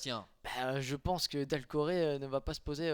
Tiens. Je pense que Dalcoré ne va pas se poser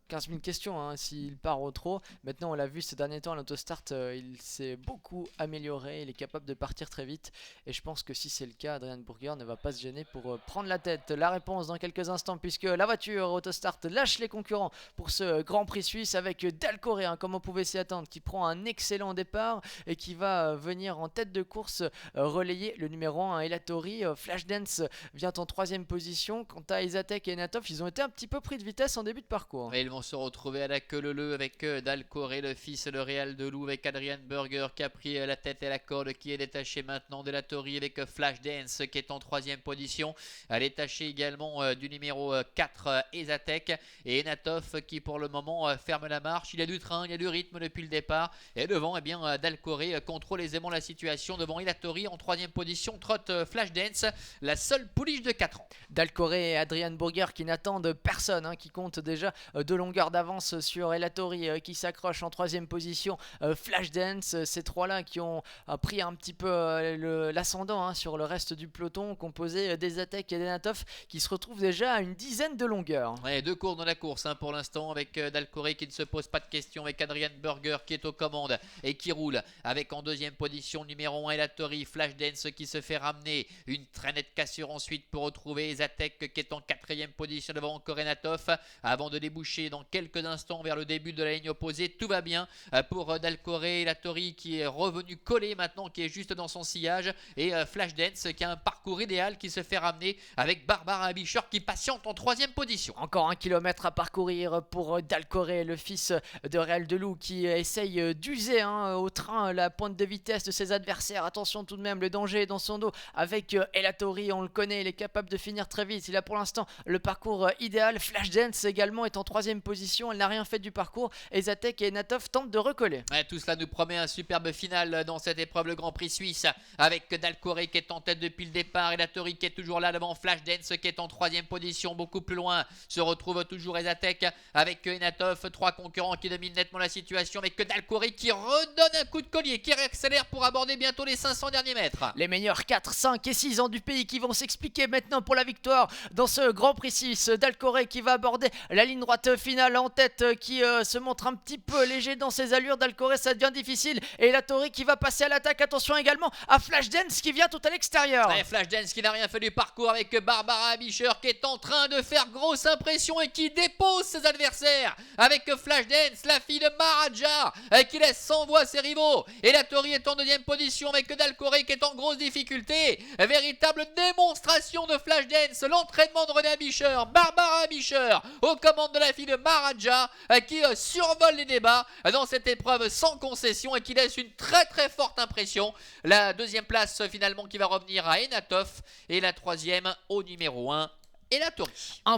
15 000 questions hein, s'il part au trot. Maintenant, on l'a vu ces derniers temps à l'autostart, il s'est beaucoup amélioré, il est capable de partir très vite. Et je pense que si c'est le cas, Adrian Burger ne va pas se gêner pour prendre la tête. La réponse dans quelques instants, puisque la voiture autostart lâche les concurrents pour ce Grand Prix suisse avec Dalcoré, hein, comme on pouvait s'y attendre, qui prend un excellent départ et qui va venir en tête de course relayer le numéro 1 Elatori. Flashdance vient en troisième position. Quant à Isatek et Natov, ils ont été un petit peu pris de vitesse en début de parcours. Et ils vont se retrouver à la queue leu avec Dalcoré, le fils de Real de Loup, avec Adrian Burger qui a pris la tête et la corde, qui est détaché maintenant de la Tori avec Flashdance qui est en troisième position. Elle est détachée également du numéro 4 Isatek, et Natov qui pour le moment ferme la marche. Il y a du train, il y a du rythme depuis le départ. Et devant, eh bien, Dalcoré contrôle aisément la situation. Devant Elatori en troisième position, trotte Flashdance, la seule pouliche de 4 ans. Dalcoré et Adrian Burger qui n'attendent personne, hein, qui comptent déjà 2 longueurs d'avance sur Elatori qui s'accroche en troisième position. Flashdance, ces trois-là qui ont pris un petit peu l'ascendant hein, sur le reste du peloton, composé des Atek et des Natov qui se retrouvent déjà à une dizaine de longueurs. Ouais, 2 cours dans la course hein, pour l'instant, avec Dalcoré qui ne se pose pas de questions, avec Adrian Burger qui est aux commandes et qui roule, avec en deuxième position numéro 1 Elatori, Flashdance qui se fait ramener, une très nette cassure ensuite pour retrouver Zatek qui est en quatrième position devant encore Natov, avant de déboucher dans quelques instants vers le début de la ligne opposée. Tout va bien pour Dalcoré, Elatori qui est revenu collé maintenant, qui est juste dans son sillage, et Flashdance qui a un parcours idéal, qui se fait ramener avec Barbara Abisher qui patiente en troisième position. Encore 1 kilomètre à parcourir pour Dalcoré, le fils de Real de Loup qui essaye d'user hein, au train la pointe de vitesse de ses adversaires. Attention tout de même, le danger est dans son dos avec Elatori, on le connaît, il est capable de finir très vite. Il a pour l'instant le parcours idéal. Flashdance également est en troisième position, elle n'a rien fait du parcours et Zatek et Natov tentent de recoller. Ouais, tout cela nous promet un superbe final dans cette épreuve, le Grand Prix suisse, avec Dalcoré qui est en tête depuis le départ, Elatori qui est toujours là devant Flashdance qui est en troisième position. Beaucoup plus loin se retrouve toujours Ezatek avec Enatov, 3 concurrents qui dominent nettement la situation, avec Dalcoré qui redonne un coup de collier, qui réaccélère pour aborder bientôt les 500 derniers mètres. Les meilleurs 4, 5 et 6 ans du pays qui vont s'expliquer maintenant pour la victoire dans ce Grand Prix 6. Dalcoré qui va aborder la ligne droite finale en tête, qui se montre un petit peu léger dans ses allures. Dalcoré, ça devient difficile, et Elatori qui va passer à l'attaque. Attention également à Flashdance qui vient tout à l'extérieur. Ouais, Flashdance qui n'a rien fait du parcours, avec Barbara Abisher qui est en train de faire grosse impression et qui dépose ses adversaires, avec Flashdance, la fille de Maharaja, qui laisse sans voix ses rivaux. Et Elatori est en deuxième position avec Dalcoré qui est en grosse difficulté. Véritable démonstration de Flashdance, l'entraînement de René Abisher, Barbara Abisher aux commandes de la fille de Maharaja, qui survole les débats dans cette épreuve sans concession et qui laisse une très très forte impression. La deuxième place finalement qui va revenir à Enatov, et la troisième au numéro 1 Elatori. Un